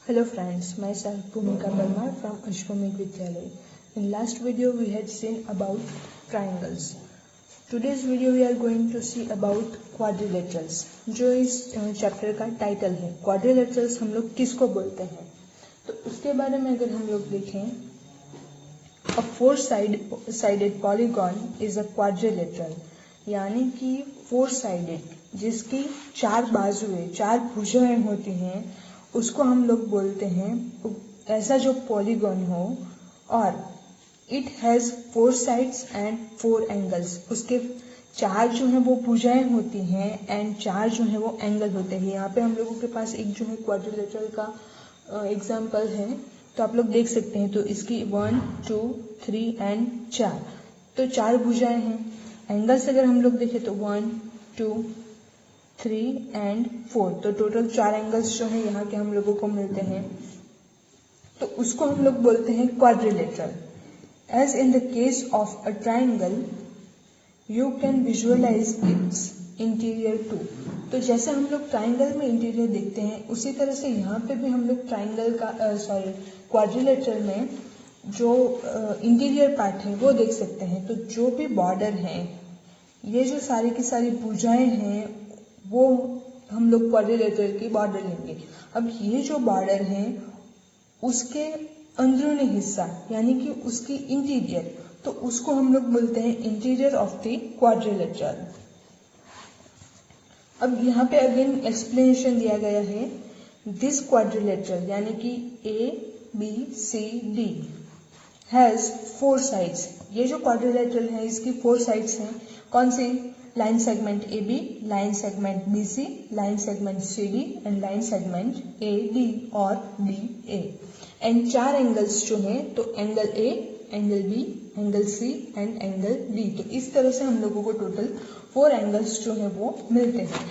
Hello friends, myself Bhumika Parmar from Ashwamedh Vidyalaya. In last video we had seen about triangles. Today's video we are going to see about quadrilaterals, जो इस chapter का title है. Quadrilaterals हम लोग किसको बोलते हैं, तो उसके बारे में अगर हम लोग देखें, a four-sided polygon is a quadrilateral, यानी कि four-sided जिसकी चार बाजुएं, चार भुजाएं होती हैं, उसको हम लोग बोलते हैं ऐसा जो पॉलीगॉन हो और it has four sides and four angles. उसके चार जो है वो भुजाएं होती हैं एंड चार जो है वो एंगल होते हैं. यहाँ पे हम लोगों के पास एक जो है क्वाड्रिलेटरल का एग्जांपल है, तो आप लोग देख सकते हैं. तो इसकी 1, 2, 3 एंड 4, तो चार भुजाएं हैं. एंगल्स अगर हम लोग देखें तो 1, 2, 3 एंड 4, तो टोटल 4 एंगल्स जो है यहाँ के हम लोगों को मिलते हैं, तो उसको हम लोग बोलते हैं quadrilateral. As in the case of a triangle you can visualize its interior too. तो जैसे हम लोग ट्राइंगल में इंटीरियर देखते हैं, उसी तरह से यहाँ पे भी हम लोग ट्राइंगल का क्वाड्रिलेटरल में जो इंटीरियर पार्ट है वो देख सकते हैं. तो जो भी बॉर्डर है, ये जो सारी की सारी भुजाएं हैं, वो हम लोग क्वाड्रिलेटरल की बॉर्डर लेंगे. अब ये जो बॉर्डर है उसके अंदरूनी हिस्सा यानी कि उसकी इंटीरियर, तो उसको हम लोग बोलते हैं इंटीरियर ऑफ द क्वाड्रिलेटरल. अब यहाँ पे अगेन एक्सप्लेनेशन दिया गया है. दिस क्वाड्रिलेटरल यानी कि ABCD हैज फोर साइड्स. ये जो क्वाड्रिलेटरल है इसकी फोर साइड्स हैं. कौन सी? Line segment AB, line segment BC, line segment CD and line segment AD और DA. एंड चार एंगल्स जो हैं, तो angle A, angle B, angle C and angle D. तो इस तरह से हम लोगों को टोटल 4 एंगल्स जो है वो मिलते हैं.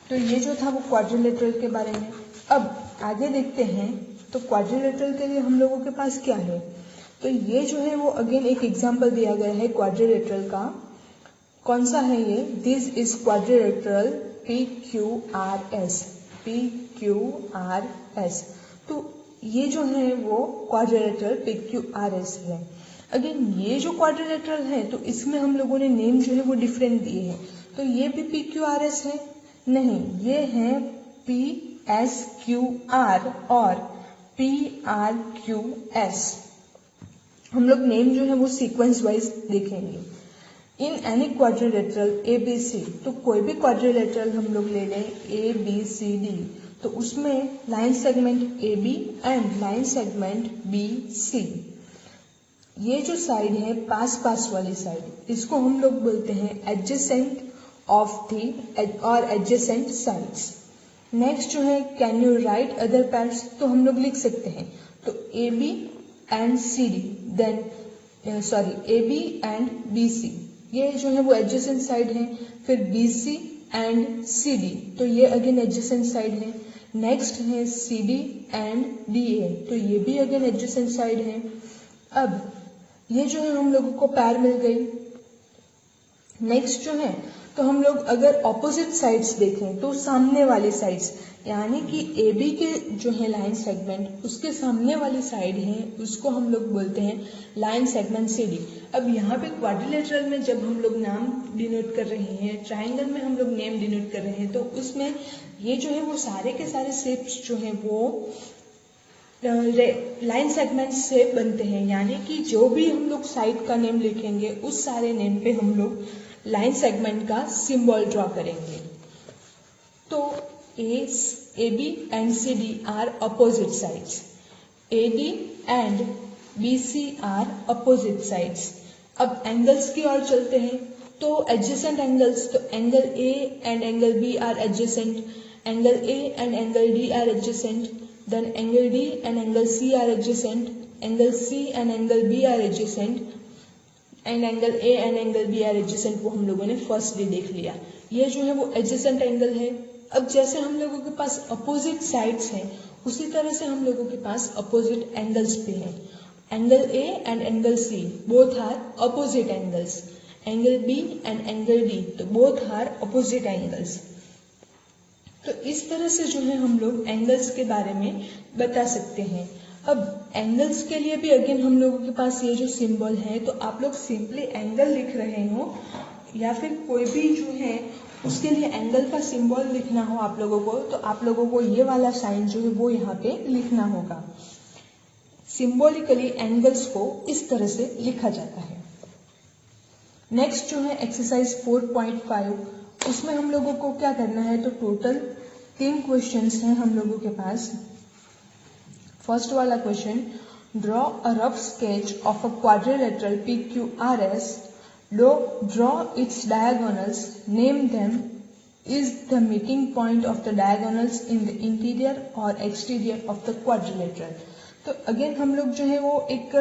तो ये जो था वो क्वाड्रिलेटरल के बारे में. अब आगे देखते हैं, तो क्वाड्रिलेटरल के लिए हम लोगों के पास क्या है. तो ये जो है वो अगेन एक एग्जाम्पल दिया गया है क्वाड्रिलेटरल का. कौन सा है ये? This is quadrilateral PQRS. PQRS. तो ये जो है वो क्वाड्रिलेटरल PQRS है. अगेन ये जो क्वाड्रिलेटरल है, तो इसमें हम लोगों ने नेम जो है वो डिफरेंट दिए हैं. तो ये भी PQRS है? नहीं, ये है PSQR और PRQS. हम लोग नेम जो है वो सीक्वेंस वाइज देखेंगे. इन एनी क्वाड्रिलेटरल ABC, तो कोई भी क्वाड्रिलेटरल हम लोग ले लें ABCD, तो उसमें line segment AB and line segment BC, ये जो साइड है पास पास वाली साइड, इसको हम लोग बोलते हैं एडजेसेंट ऑफ द और एडजेसेंट साइड्स. नेक्स्ट जो है, can you write other parts, तो हम लोग लिख सकते हैं. तो AB and CD, then AB and BC, ये जो है वो एडजेसेंट साइड है. फिर BC एंड CD, तो ये अगेन एडजेसेंट साइड है. नेक्स्ट है CD एंड DA, तो ये भी अगेन एडजेसेंट साइड है. अब ये जो है हम लोगों को पैर मिल गई. नेक्स्ट जो है, तो हम लोग अगर ऑपोजिट साइड्स देखें, तो सामने वाली साइड्स यानी कि AB के जो है लाइन सेगमेंट, उसके सामने वाली साइड है, उसको हम लोग बोलते हैं लाइन सेगमेंट CD. अब यहाँ पे क्वाड्रिलेटरल में जब हम लोग नाम डिनोट कर रहे हैं, ट्राइंगल में हम लोग नेम डिनोट कर रहे हैं, तो उसमें ये जो है वो सारे के सारे शेप्स जो हैं वो लाइन सेगमेंट से बनते हैं. यानी कि जो भी हम लोग साइड का नेम लिखेंगे, उस सारे नेम पे हम लोग लाइन सेगमेंट का सिंबल ड्रॉ करेंगे. तो AB and CD are opposite sides, AD and BC are opposite sides. अब एंगल्स की ओर चलते हैं, तो एडजेसेंट एंगल्स, तो angle A and angle B are adjacent, angle A and angle D are adjacent, then angle D and angle C are adjacent, angle C and angle B are adjacent, and angle A and angle B are adjacent. वो हम लोगों ने first day देख लिया. ये जो है वो एडजेसेंट एंगल है. अब जैसे हम लोगों के पास अपोजिट साइड्स हैं, उसी तरह से हम लोगों के पास अपोजिट एंगल्स भी हैं. Angle A and angle C both are opposite angles. Angle B and angle D, तो both are opposite angles. तो इस तरह से जो है हम लोग एंगल्स के बारे में बता सकते हैं। अब एंगल्स के लिए भी अगेन हम लोगों के पास ये जो सिंबल है, तो आप लोग सिंपली एंगल लिख रहे हो या फिर कोई भी जो है उसके लिए एंगल का सिंबल लिखना हो आप लोगों को, तो आप लोगों को ये वाला साइन जो है वो यहाँ पे लिखना होगा। सिंबॉलिकली एंगल्स को इस तरह से लिखा जाता है। नेक्स्ट जो है एक्सरसाइज 4.5, उसमें हम लोगों को क्या करना है, तो टोटल 3 क्वेश्चंस हैं हम लोगों के पास। फर्स्ट वाला question, draw a rough sketch of a quadrilateral PQRS, draw its diagonals, name them, is the meeting point of the diagonals in the interior or exterior of the quadrilateral। तो again हम लोग जो है वो एक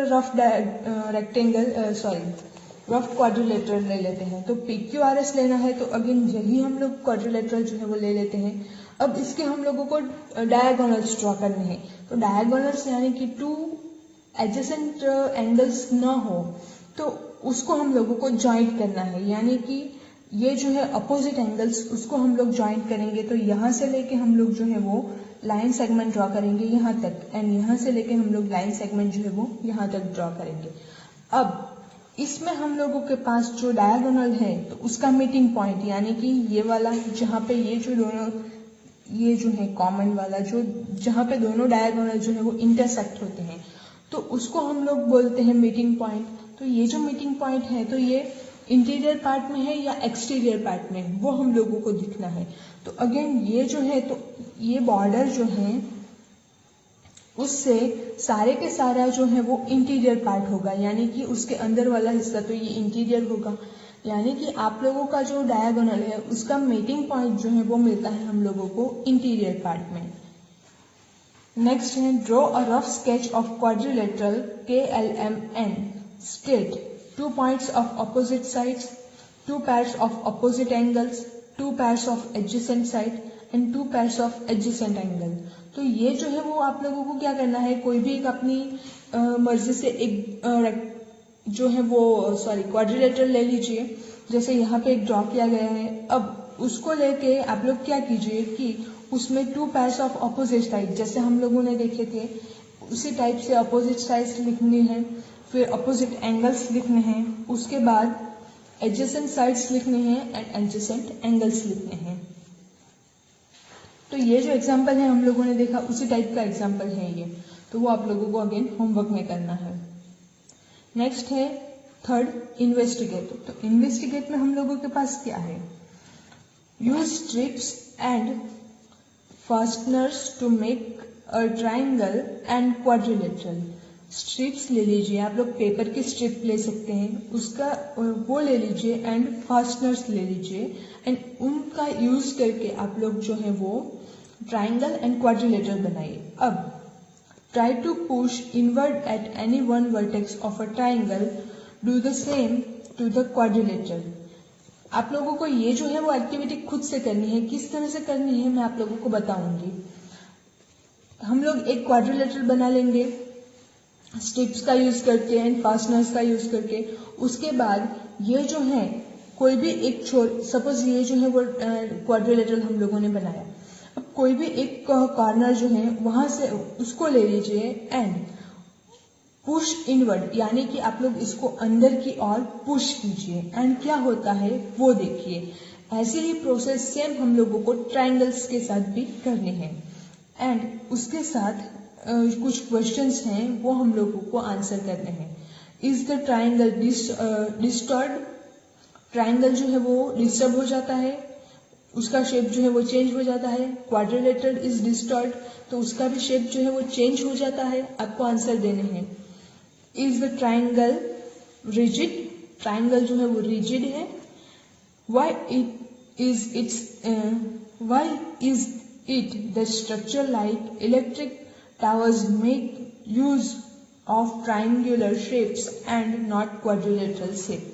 rough quadrilateral ले लेते हैं। तो PQRS लेना है तो अगेन यही हम लोग क्वाड्रिलेटरल जो है वो ले लेते हैं। अब इसके हम लोगों को डायगोनल्स ड्रॉ करने हैं। तो डायगोनल्स यानी कि 2 एडजेसेंट एंगल्स ना हो तो उसको हम लोगों को ज्वाइंट करना है, यानी कि ये जो है अपोजिट एंगल्स उसको हम लोग ज्वाइंट करेंगे। तो यहाँ से लेके हम लोग जो है वो लाइन सेगमेंट ड्रॉ करेंगे यहाँ तक, एंड यहाँ से लेके हम लोग लाइन सेगमेंट जो है वो यहाँ तक ड्रॉ करेंगे। अब इसमें हम लोगों के पास जो डायगोनल है तो उसका मीटिंग पॉइंट यानी कि ये वाला जहाँ पे ये जो दोनों ये जो है कॉमन वाला जो जहाँ पे दोनों डायगोनल जो है वो इंटरसेक्ट होते हैं तो उसको हम लोग बोलते हैं मीटिंग पॉइंट। तो ये जो मीटिंग पॉइंट है तो ये इंटीरियर पार्ट में है या एक्सटीरियर पार्ट में, वो हम लोगों को दिखना है। तो अगेन ये जो है तो ये बॉर्डर जो है उससे सारे के सारा जो है वो इंटीरियर पार्ट होगा, यानी कि उसके अंदर वाला हिस्सा तो ये इंटीरियर होगा, यानी कि आप लोगों का जो डायगोनल है उसका मीटिंग पॉइंट जो है वो मिलता है हम लोगों को इंटीरियर पार्ट में। नेक्स्ट है draw a rough sketch of quadrilateral KLMN, state 2 points of opposite sides, 2 pairs of opposite angles, 2 pairs of adjacent side and 2 pairs of adjacent angle। तो ये जो है वो आप लोगों को क्या करना है, कोई भी एक अपनी मर्जी से एक जो है वो क्वाड्रिलेटरल ले लीजिए। जैसे यहाँ पे एक ड्रॉ किया गया है, अब उसको लेके आप लोग क्या कीजिए कि उसमें 2 pairs of opposite side जैसे हम लोगों ने देखे थे उसी टाइप से अपोजिट साइड्स लिखनी है, फिर अपोजिट एंगल्स लिखने हैं, उसके बाद एडजेसेंट साइड्स लिखने हैं एंड एडजेसेंट एंगल्स लिखने हैं। तो ये जो एग्जांपल है हम लोगों ने देखा उसी टाइप का एग्जांपल है ये, तो वो आप लोगों को अगेन होमवर्क में करना है। नेक्स्ट है थर्ड इन्वेस्टिगेट। तो इन्वेस्टिगेट में हम लोगों के पास क्या है, use strips and fasteners to make a triangle and quadrilateral. Strips ले लीजिए, आप लोग पेपर की स्ट्रिप ले सकते हैं, उसका वो ले लीजिए एंड फास्टनर्स ले लीजिए एंड उनका यूज करके आप लोग जो है वो ट्राइंगल एंड क्वाड्रिलेटरल बनाइए। अब try to push inward at any one vertex of a triangle, do the same to the quadrilateral. आप लोगों को ये जो है वो एक्टिविटी खुद से करनी है, किस तरह से करनी है मैं आप लोगों को बताऊंगी। हम लोग एक क्वाड्रिलेटरल बना लेंगे स्ट्रिप्स का यूज करके एंड फास्टनर्स का यूज करके। उसके बाद ये जो है कोई भी एक छोर, सपोज ये जो है वो क्वाड्रिलेटरल हम लोगों ने बनाया, अब कोई भी एक कॉर्नर जो है वहां से उसको ले लीजिए एंड पुश इनवर्ड, यानी कि आप लोग इसको अंदर की ओर पुश कीजिए एंड क्या होता है वो देखिए। ऐसे ही प्रोसेस सेम हम लोगों को ट्राइंगल्स के साथ भी करने हैं एंड उसके साथ कुछ क्वेश्चंस हैं वो हम लोगों को आंसर करने हैं। Is the triangle disturb, triangle जो है वो डिस्टर्ब हो जाता है, उसका शेप जो है वो चेंज हो जाता है। क्वाड्रिलेटरल इज डिस्टर्ब, तो उसका भी शेप जो है वो चेंज हो जाता है। आपको आंसर देने हैं। Is the triangle rigid, triangle जो है वो रिजिड है। Why is it the structure like electric towers make use of triangular shapes and not quadrilateral shape।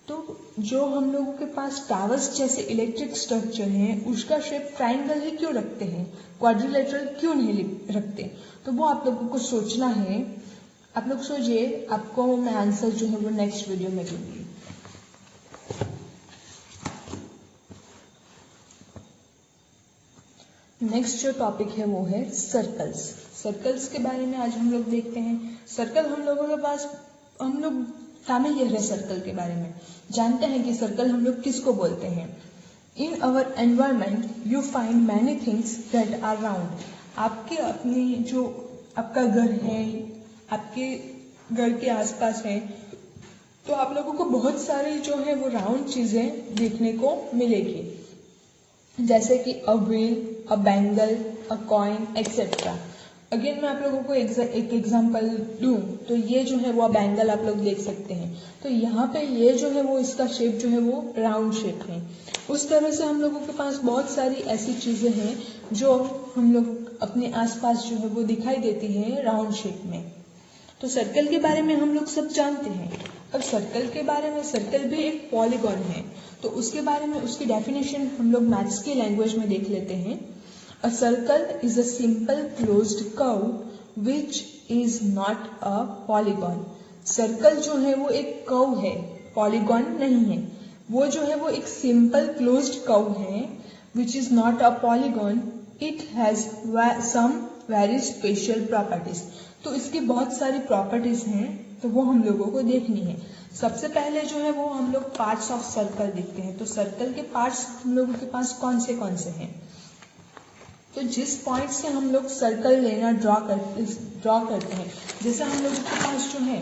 तो जो हम लोगों के पास टावर्स जैसे इलेक्ट्रिक स्ट्रक्चर है उसका शेप ट्राइंगल ही क्यों रखते हैं, क्वाड्रिलेटरल क्यों नहीं रखते, तो वो आप लोगों को सोचना है। आप लोग सोचिए, आपको मैं आंसर जो है वो नेक्स्ट वीडियो में दूंगी। नेक्स्ट जो टॉपिक है वो है सर्कल्स। सर्कल्स के बारे में आज हम लोग देखते हैं। सर्कल हम लोगों के पास, हम लोग फैमिलियर है सर्कल के बारे में, जानते हैं कि सर्कल हम लोग किसको बोलते हैं। In our environment you find many things that are round. आपके अपने जो आपका घर है, आपके घर के आसपास है, तो आप लोगों को बहुत सारी जो है वो राउंड चीजें देखने को मिलेगी, जैसे कि a wheel, a bangle, a coin etcetera. Again मैं आप लोगों को एक एग्जांपल दूं तो ये जो है वो बैंगल आप लोग देख सकते हैं। तो यहाँ पे ये जो है वो इसका शेप जो है वो राउंड शेप है। उस तरह से हम लोगों के पास बहुत सारी ऐसी चीजें हैं जो हम लोग अपने आसपास जो है वो दिखाई देती है राउंड शेप में। तो सर्कल के बारे में हम लोग सब जानते हैं। अब सर्कल के बारे में, सर्कल भी एक पॉलीगॉन है, तो उसके बारे में उसकी डेफिनेशन हम लोग मैथ्स की लैंग्वेज में देख लेते हैं। अ circle is a simple closed curve which is not a polygon. Circle जो है वो एक कर्व है, पॉलीगॉन नहीं है। वो जो है वो एक सिंपल क्लोज्ड कर्व है which is not a polygon. It has some very special properties. तो इसकी बहुत सारी प्रॉपर्टीज हैं, तो वो हम लोगों को देखनी है। सबसे पहले जो है वो हम लोग पार्ट्स ऑफ सर्कल देखते हैं। तो सर्कल के पार्ट्स हम लोगों के पास कौन से हैं। तो जिस पॉइंट से हम लोग सर्कल लेना ड्रॉ करते हैं, जैसे हम लोगों के पास जो है,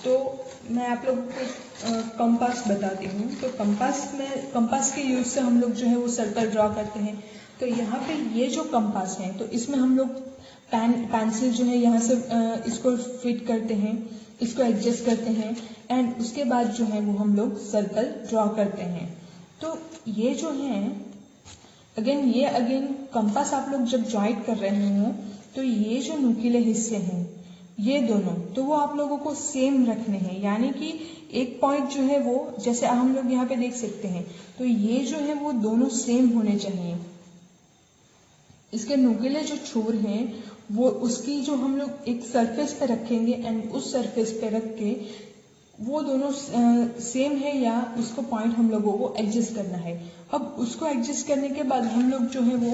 तो मैं आप लोगों को कंपास बताती हूँ। तो कंपास के यूज से हम लोग जो है वो सर्कल ड्रॉ करते हैं। तो यहाँ पे ये जो कंपास है, तो इसमें हम लोग पेंसिल जो है यहाँ से इसको फिट करते हैं, इसको एडजस्ट करते हैं, एंड उसके बाद जो है वो हम लोग सर्कल ड्रॉ करते हैं। तो ये जो है अगेन कंपास आप लोग जब ज्वाइंट कर रहे हो, तो ये जो नुकीले हिस्से हैं ये दोनों, तो वो आप लोगों को सेम रखने हैं। यानी कि एक पॉइंट जो है वो, जैसे हम लोग यहाँ पे देख सकते हैं, तो ये जो है वो दोनों सेम होने चाहिए। इसके नुकीले जो छोर हैं वो उसकी जो हम लोग एक सरफेस पे रखेंगे, एंड उस सरफेस पे रख के वो दोनों सेम है या उसको पॉइंट हम लोगों को एडजस्ट करना है। अब उसको एडजस्ट करने के बाद हम लोग जो है वो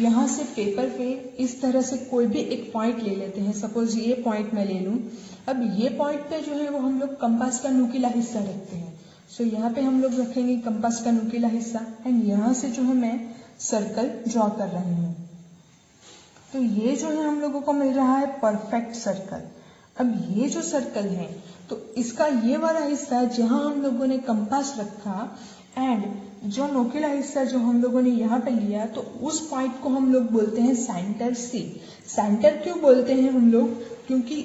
यहाँ से पेपर पे इस तरह से कोई भी एक पॉइंट ले लेते हैं। सपोज ये पॉइंट मैं ले लूँ। अब ये पॉइंट पे जो है वो हम लोग कंपास का नुकीला हिस्सा रखते हैं। सो यहाँ पे हम लोग रखेंगे कंपास का नुकीला हिस्सा, एंड यहाँ से जो है मैं सर्कल ड्रॉ कर रही हूँ। तो ये जो है हम लोगों को मिल रहा है परफेक्ट सर्कल। अब ये जो सर्कल है, तो इसका ये वाला हिस्सा जहां हम लोगों ने कंपास रखा, एंड जो नोकीला हिस्सा जो हम लोगों ने यहाँ पे लिया, तो उस पॉइंट को हम लोग बोलते हैं सेंटर सी। सेंटर क्यों बोलते हैं हम लोग? क्योंकि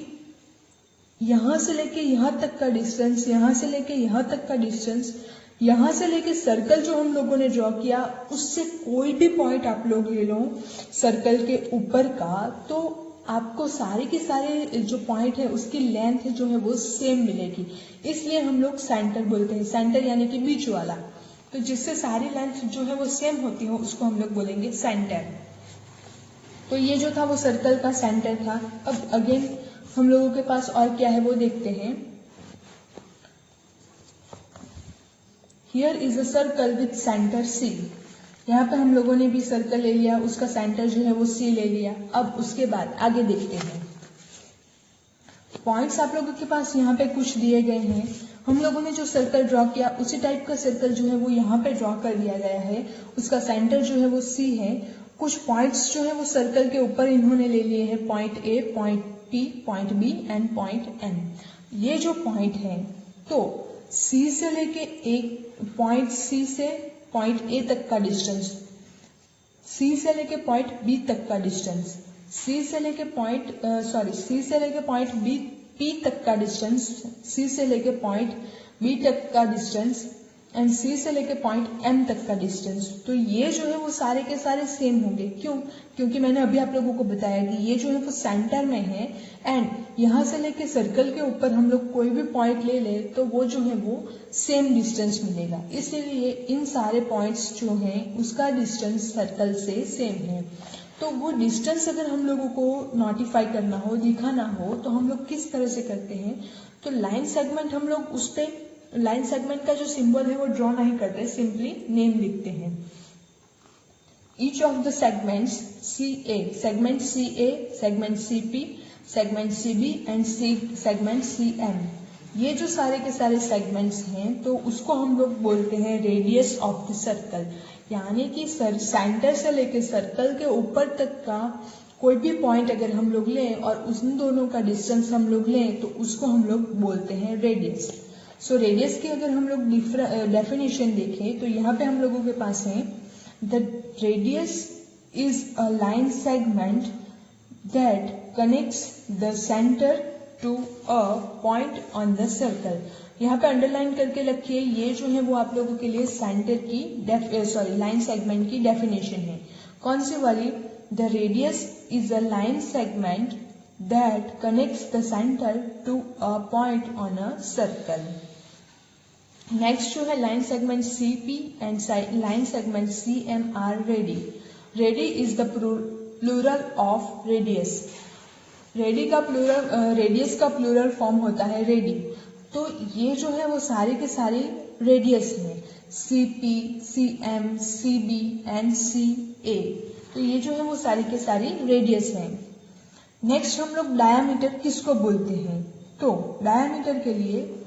यहाँ से लेके यहाँ तक का डिस्टेंस, यहाँ से लेके यहाँ तक का डिस्टेंस, यहाँ से लेके सर्कल जो हम लोगों ने ड्रॉ किया, उससे कोई भी पॉइंट आप लोग ले लो सर्कल के ऊपर का, तो आपको सारे के सारे जो पॉइंट है उसकी लेंथ जो है वो सेम मिलेगी। इसलिए हम लोग सेंटर बोलते हैं। सेंटर यानी कि बीच वाला, तो जिससे सारी लेंथ जो है वो सेम होती हो उसको हम लोग बोलेंगे सेंटर। तो ये जो था वो सर्कल का सेंटर था। अब अगेन हम लोगों के पास और क्या है वो देखते हैं। Here is a circle with center C. यहाँ पे हम लोगों ने भी सर्कल ले लिया, उसका सेंटर जो है वो सी ले लिया। अब उसके बाद आगे देखते हैं। पॉइंट्स आप लोगों के पास यहाँ पे कुछ दिए गए हैं। हम लोगों ने जो सर्कल ड्रॉ किया उसी टाइप का सर्कल जो है वो यहाँ पे ड्रॉ कर दिया गया है। उसका सेंटर जो है वो सी है। कुछ पॉइंट्स जो है वो सर्कल के ऊपर इन्होंने ले लिए हैं, point A, point P, point B and point N. ये जो पॉइंट है, तो सी से लेके एक पॉइंट सी से पॉइंट ए तक का डिस्टेंस, सी से लेके पॉइंट बी तक का डिस्टेंस, सी से लेके पॉइंट बी पी तक का डिस्टेंस, सी से लेके पॉइंट बी तक का डिस्टेंस, एंड सी से लेके पॉइंट एम तक का डिस्टेंस। तो ये जो है वो सारे के सारे सेम होंगे। क्यों? क्योंकि मैंने अभी आप लोगों को बताया कि ये जो है वो सेंटर में है, एंड यहाँ से लेके सर्कल के ऊपर हम लोग कोई भी पॉइंट ले ले तो वो जो है वो सेम डिस्टेंस मिलेगा। इसीलिए इन सारे पॉइंट्स जो हैं उसका डिस्टेंस सर्कल से सेम है। तो वो डिस्टेंस अगर हम लोगों को नोटिफाई करना हो, दिखाना हो, तो हम लोग किस तरह से करते हैं? तो लाइन सेगमेंट, हम लोग उस पे लाइन सेगमेंट का जो सिंबल है वो ड्रॉ नहीं करते, सिंपली नेम लिखते हैं। each of the segments CA, segment CA, segment CP, segment CB and segment CM, ये जो सारे के सारे सेगमेंट्स हैं तो उसको हम लोग बोलते हैं रेडियस ऑफ द सर्कल। यानी कि सेंटर से लेके सर्कल के ऊपर तक का कोई भी पॉइंट अगर हम लोग लें और उन दोनों का डिस्टेंस हम लोग लें तो उसको हम लोग बोलते हैं रेडियस। सो रेडियस की अगर हम लोग डेफिनेशन देखें तो यहाँ पे हम लोगों के पास है the radius is a line segment that connects the center to a point on the circle. यहाँ पे अंडरलाइन करके रखिए, ये जो है वो आप लोगों के लिए सेंटर की लाइन सेगमेंट की डेफिनेशन है। कौन सी वाली? The radius is a line segment that connects the center to a point on a circle. Next जो है line segment CP and line segment CM are radii. Radii is the plural of radius. Radius का plural form होता है ready. तो ये जो है वो सारे के सारे रेडियस हैं, CP, CM, CB and CA। तो ये जो है वो सारी के सारी रेडियस हैं। नेक्स्ट हम लोग डायामीटर किसको बोलते हैं? तो डायामीटर के लिए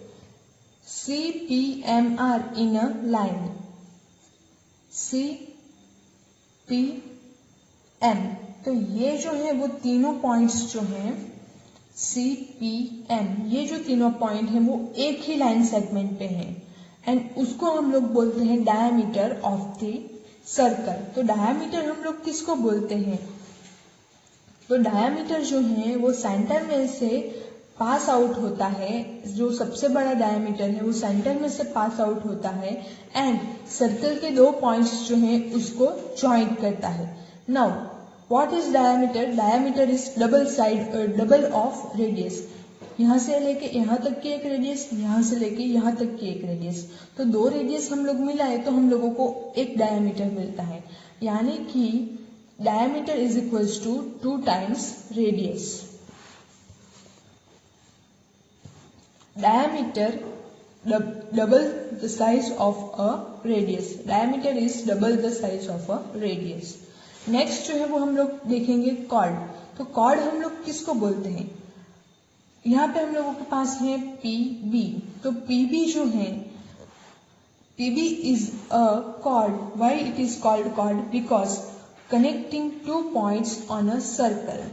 CPMR in a line, CPM। तो ये जो है वो तीनों पॉइंट्स जो हैं CPM, ये जो तीनों पॉइंट हैं वो एक ही लाइन सेगमेंट पे हैं एंड उसको हम लोग बोलते हैं डायामीटर ऑफ द सर्कल। तो डायामीटर हम लोग किसको बोलते हैं? तो डायामीटर जो है वो सेंटर में से पास आउट होता है, जो सबसे बड़ा डायामीटर है वो सेंटर में से पास आउट होता है एंड सर्कल के दो पॉइंट्स जो हैं उसको ज्वाइंट करता है। Now what is diameter? Diameter is double of radius. यहाँ से लेके यहाँ तक की एक रेडियस, यहाँ से लेके यहाँ तक की एक रेडियस। तो दो रेडियस हम लोग मिलाए तो हम लोगों को एक डायामीटर मिलता है। यानी कि diameter is equals to 2 times radius. Diameter double the size of a radius. Diameter is double the size of a radius. Next जो है वो हम लोग देखेंगे कॉर्ड। तो कॉर्ड हम लोग किसको बोलते हैं? यहाँ पे हम लोगों के पास है PB। तो PB जो है, PB is a chord. Why it is called chord? Because connecting 2 points on a circle.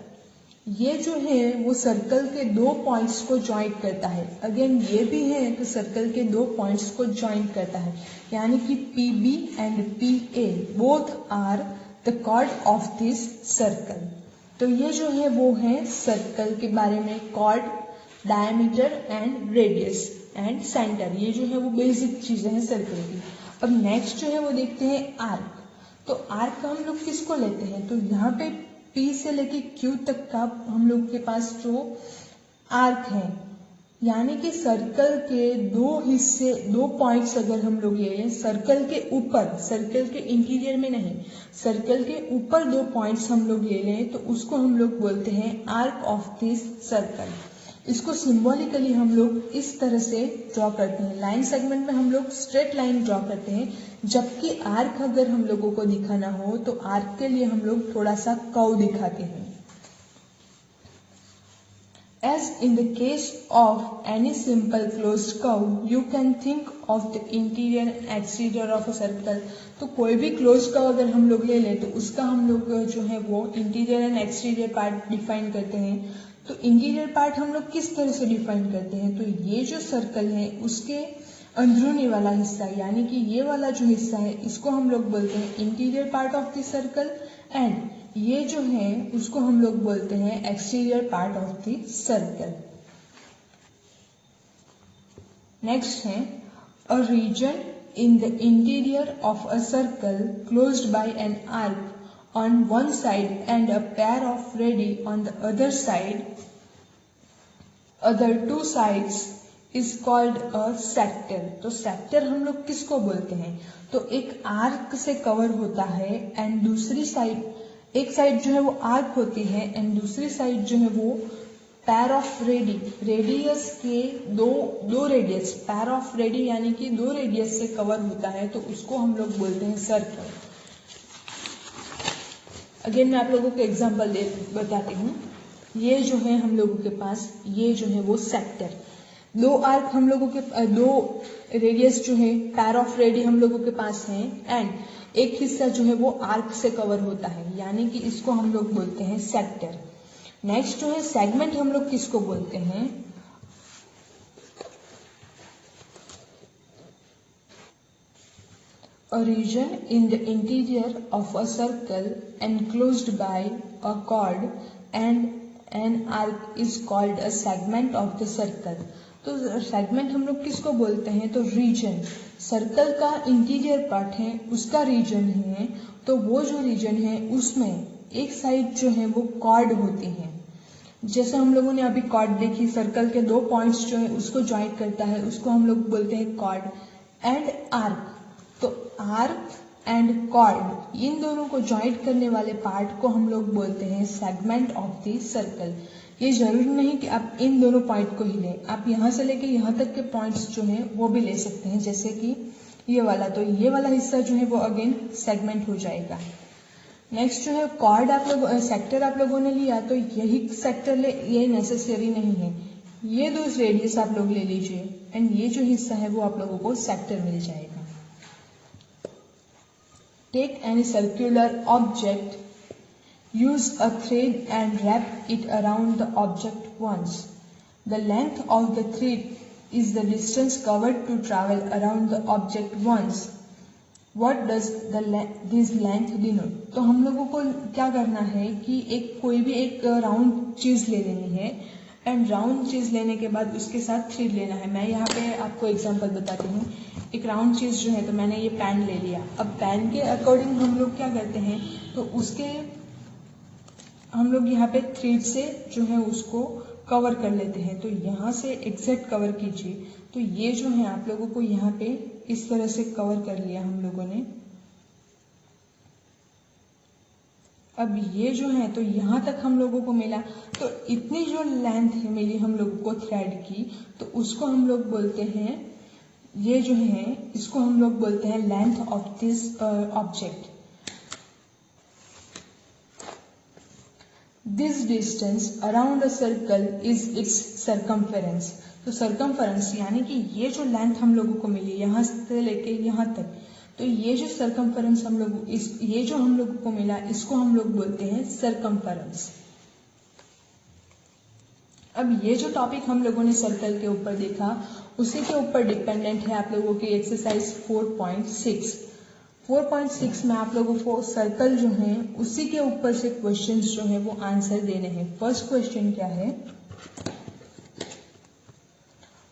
ये जो है वो सर्कल के दो पॉइंट्स को ज्वाइंट करता है। अगेन ये भी है तो सर्कल के दो पॉइंट्स को ज्वाइंट करता है। यानी कि PB एंड PA both are the chord of this circle. तो ये जो है वो है सर्कल के बारे में chord, diameter and radius and center. ये जो है वो बेसिक चीजें हैं सर्कल की। अब नेक्स्ट जो है वो देखते हैं आर्क। तो आर्क हम लोग किसको लेते हैं? तो यहाँ पे P से लेके Q तक का हम लोग के पास जो आर्क है, यानी कि सर्कल के दो हिस्से, दो पॉइंट्स अगर हम लोग ले लें सर्कल के ऊपर, सर्कल के इंटीरियर में नहीं, सर्कल के ऊपर दो पॉइंट्स हम लोग ले लें तो उसको हम लोग बोलते हैं आर्क ऑफ दिस सर्कल। इसको सिंबॉलिकली हम लोग इस तरह से ड्रॉ करते हैं। लाइन सेगमेंट में हम लोग स्ट्रेट लाइन ड्रॉ करते हैं, जबकि आर्क अगर हम लोगों को दिखाना हो तो आर्क के लिए हम लोग थोड़ा सा कर्व दिखाते हैं। As in the case of any simple closed curve, you can think of the interior and exterior of a circle. तो कोई भी closed curve अगर हम लोग ले लें तो उसका हम लोग जो है वो interior and exterior part define करते हैं। तो इंटीरियर पार्ट हम लोग किस तरह से डिफाइन करते हैं? तो ये जो सर्कल है उसके अंदरूनी वाला हिस्सा, यानी कि ये वाला जो हिस्सा है इसको हम लोग बोलते हैं interior part of the circle and ये जो है उसको हम लोग बोलते हैं exterior part of the circle. Next है a region in the interior of a circle closed by an arc on one side and a pair of radii on the other side, other two sides is called a sector. तो sector हम लोग किसको बोलते हैं? तो एक arc से cover होता है एंड दूसरी साइड, एक साइड जो है वो आर्क होती है एंड दूसरी साइड जो है वो पैर ऑफ रेडी, रेडियस के दो रेडियस, पैर ऑफ रेडी यानी कि दो रेडियस से कवर होता है तो उसको हम लोग बोलते हैं सर्कल। अगेन मैं आप लोगों को एग्जांपल बताती हूँ। ये जो है हम लोगों के पास, ये जो है वो सेक्टर, दो आर्क हम लोगों के, दो रेडियस जो है, पैर ऑफ रेडी हम लोगों के पास है, एंड एक हिस्सा जो है वो आर्क से कवर होता है, यानी कि इसको हम लोग बोलते हैं सेक्टर। नेक्स्ट जो है सेगमेंट, हम लोग किसको बोलते हैं? A region in the interior of a circle enclosed by a chord and an arc is called a segment of the circle। तो सेगमेंट हम लोग किसको बोलते हैं? तो रीजन, सर्कल का इंटीरियर पार्ट है उसका रीजन है, तो वो जो रीजन है उसमें एक साइड जो है वो कॉर्ड होती है। जैसे हम लोगों ने अभी कॉर्ड देखी, सर्कल के दो पॉइंट्स जो है उसको ज्वाइंट करता है, उसको हम लोग बोलते हैं कॉर्ड। एंड आर्क, तो आर्क एंड कॉर्ड, इन दोनों को ज्वाइंट करने वाले पार्ट को हम लोग बोलते हैं सेगमेंट ऑफ द सर्कल। ये जरूरी नहीं कि आप इन दोनों पॉइंट को ही लें, आप यहाँ से लेके यहाँ तक के पॉइंट्स जो हैं वो भी ले सकते हैं, जैसे कि ये वाला, तो ये वाला हिस्सा जो है वो अगेन सेगमेंट हो जाएगा। नेक्स्ट जो है कॉर्ड, आप लोग सेक्टर आप लोगों ने लिया तो यही सेक्टर ले, ये नेसेसरी नहीं है, ये दो रेडियस आप लोग ले लीजिए एंड ये जो हिस्सा है वो आप लोगों को सेक्टर मिल जाएगा। Take any circular object, use a thread and wrap it around the object once. The length of the thread is the distance covered to travel around the object once. What does this length denote? तो हम लोगों को क्या करना है कि कोई भी एक राउंड चीज ले लेनी है, एंड राउंड चीज लेने के बाद उसके साथ थ्रेड लेना है। मैं यहाँ पे आपको एग्जांपल बताती हूँ। एक राउंड चीज जो है, तो मैंने ये पैन ले लिया। अब पैन के अकॉर्डिंग हम लोग क्या करते हैं, तो उसके हम लोग यहाँ पे थ्रेड से जो है उसको कवर कर लेते हैं। तो यहाँ से एग्जैक्ट कवर कीजिए, तो ये जो है आप लोगों को यहाँ पे इस तरह से कवर कर लिया हम लोगों ने। अब ये जो है तो यहाँ तक हम लोगों को मिला, तो इतनी जो लेंथ है मिली हम लोगों को थ्रेड की, तो उसको हम लोग बोलते हैं, ये जो है इसको हम लोग बोलते हैं length of this object. This distance around a circle is it's circumference. तो सरकमफेरेंस यानी कि ये जो लेंथ हम लोगों को मिली यहाँ से लेके यहाँ तक, तो ये जो सरकमफेरेंस हम लोग ये जो हम लोगों को मिला इसको हम लोग बोलते हैं सरकमफेरेंस। अब ये जो टॉपिक हम लोगों ने सर्कल के ऊपर देखा उसी के ऊपर डिपेंडेंट है आप लोगों की एक्सरसाइज 4.6। 4.6 में आप लोगों को सर्कल जो है उसी के ऊपर से क्वेश्चंस जो है वो आंसर देने हैं। फर्स्ट क्वेश्चन क्या है,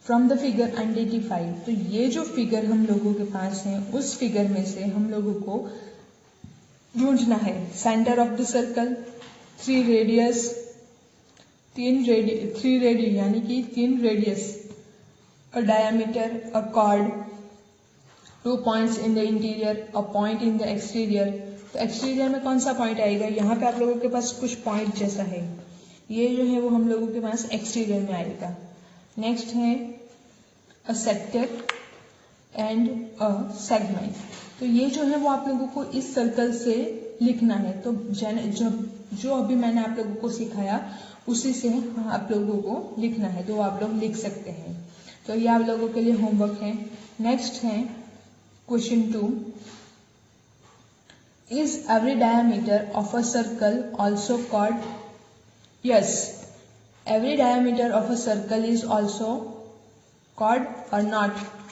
फ्रॉम द फिगर आइडेंटिफाई। तो ये जो फिगर हम लोगों के पास है उस फिगर में से हम लोगों को ढूंढना है centre of the circle, 3 radius, 3 ready यानी कि 3 radius, a diameter, a chord, 2 points in the interior, a point in the exterior। तो एक्सटीरियर में कौन सा पॉइंट आएगा, यहाँ पे आप लोगों के पास कुछ पॉइंट जैसा है, ये जो है वो हम लोगों के पास एक्सटीरियर में आएगा। नेक्स्ट है a sector and a segment. तो ये जो है वो आप लोगों को इस सर्कल से लिखना है। तो जो अभी मैंने आप लोगों को सिखाया उसी से आप लोगों को लिखना है, तो आप लोग लिख सकते हैं। तो ये आप लोगों के लिए होमवर्क है। नेक्स्ट है question 2, is every diameter of a circle also chord? Yes, every diameter of a circle is also chord और नॉट।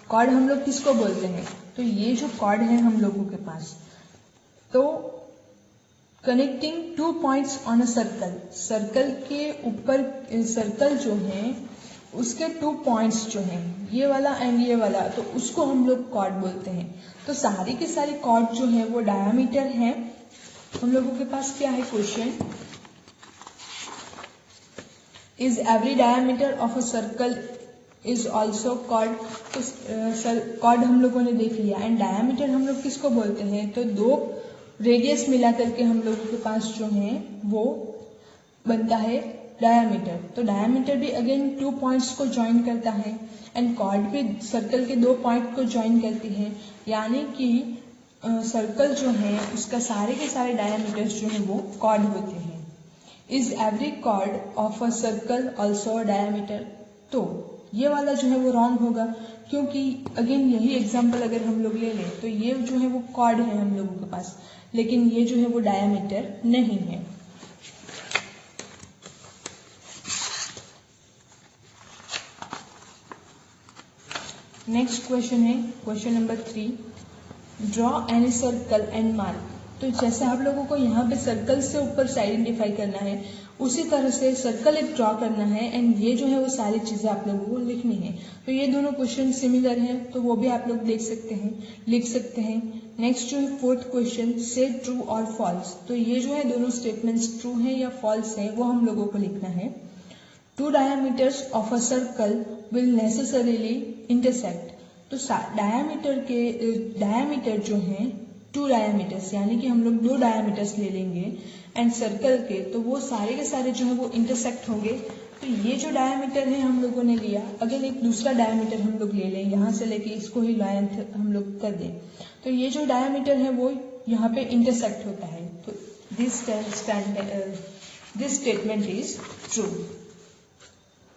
कॉर्ड हम लोग किसको बोलते हैं, तो ये जो कॉर्ड है हम लोगों के पास, तो connecting 2 points on a circle, circle के ऊपर सर्कल जो है उसके 2 पॉइंट्स जो हैं, ये वाला एंड ये वाला, तो उसको हम लोग कॉर्ड बोलते हैं। तो सारी की सारी कॉर्ड जो है वो डायमीटर है। हम लोगों के पास क्या है question, is every diameter of a circle is also chord. तो कॉर्ड हम लोगों ने देख लिया एंड डायमीटर हम लोग किसको बोलते हैं, तो 2 रेडियस मिला करके हम लोगों के पास जो है वो बनता है डायमीटर। तो डायमीटर भी अगेन 2 पॉइंट्स को ज्वाइन करता है एंड कॉर्ड भी सर्कल के 2 पॉइंट को ज्वाइन करती है, यानी कि सर्कल जो है उसका सारे के सारे डायमीटर्स जो है वो कॉर्ड होते हैं। Is every chord of a circle also diameter? तो ये वाला जो है वो रॉन्ग होगा, क्योंकि अगेन यही एग्जांपल अगर हम लोग ले लें तो ये जो है वो कॉर्ड है हम लोगों के पास, लेकिन ये जो है वो डायमीटर नहीं है। नेक्स्ट क्वेश्चन है question number 3, draw any circle and mark. तो जैसे आप लोगों को यहाँ पे सर्कल से ऊपर से आइडेंटिफाई करना है, उसी तरह से सर्कल एक ड्रॉ करना है एंड ये जो है वो सारी चीज़ें आप लोगों को लिखनी है। तो ये दोनों क्वेश्चन सिमिलर हैं, तो वो भी आप लोग लिख सकते हैं। नेक्स्ट जो है फोर्थ क्वेश्चन, से ट्रू और फॉल्स। तो ये जो है दोनों स्टेटमेंट्स ट्रू हैं या फॉल्स हैं वो हम लोगों को लिखना है। Two diameters of a circle will necessarily intersect. तो डायमीटर जो हैं, टू डायमीटर्स यानी कि हम लोग 2 डायमीटर्स ले लेंगे एंड सर्कल के, तो वो सारे के सारे जो है वो इंटरसेक्ट होंगे। तो ये जो डायमीटर है हम लोगों ने लिया, अगर एक दूसरा डायमीटर हम लोग ले लें, यहाँ से लेके इसको ही लेंथ हम लोग कर दें, तो ये जो डायमीटर है वो यहाँ पे इंटरसेक्ट होता है। तो this statement is true.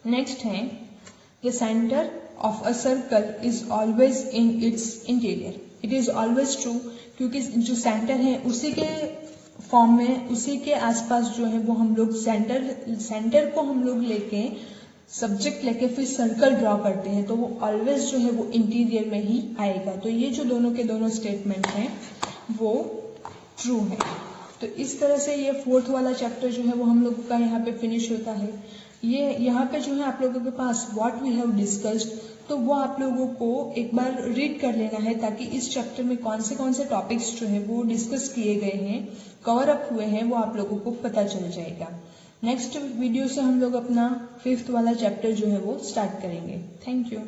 Next है, the centre of a circle is always in its interior. It is always true, क्योंकि जो सेंटर है उसी के फॉर्म में, उसी के आसपास जो है वो हम लोग सेंटर को हम लोग लेके सब्जेक्ट लेके फिर सर्कल ड्रॉ करते हैं, तो वो ऑलवेज जो है वो इंटीरियर में ही आएगा। तो ये जो दोनों के दोनों स्टेटमेंट हैं वो ट्रू है। तो इस तरह से ये फोर्थ वाला चैप्टर जो है वो हम लोग का यहाँ पे फिनिश होता है। ये यहाँ पे जो है आप लोगों के पास व्हाट वी हैव डिस्कस्ड, तो वो आप लोगों को एक बार रीड कर लेना है, ताकि इस चैप्टर में कौन से टॉपिक्स जो है वो डिस्कस किए गए हैं, कवर अप हुए हैं, वो आप लोगों को पता चल जाएगा। नेक्स्ट वीडियो से हम लोग अपना 5th वाला चैप्टर जो है वो स्टार्ट करेंगे। Thank you.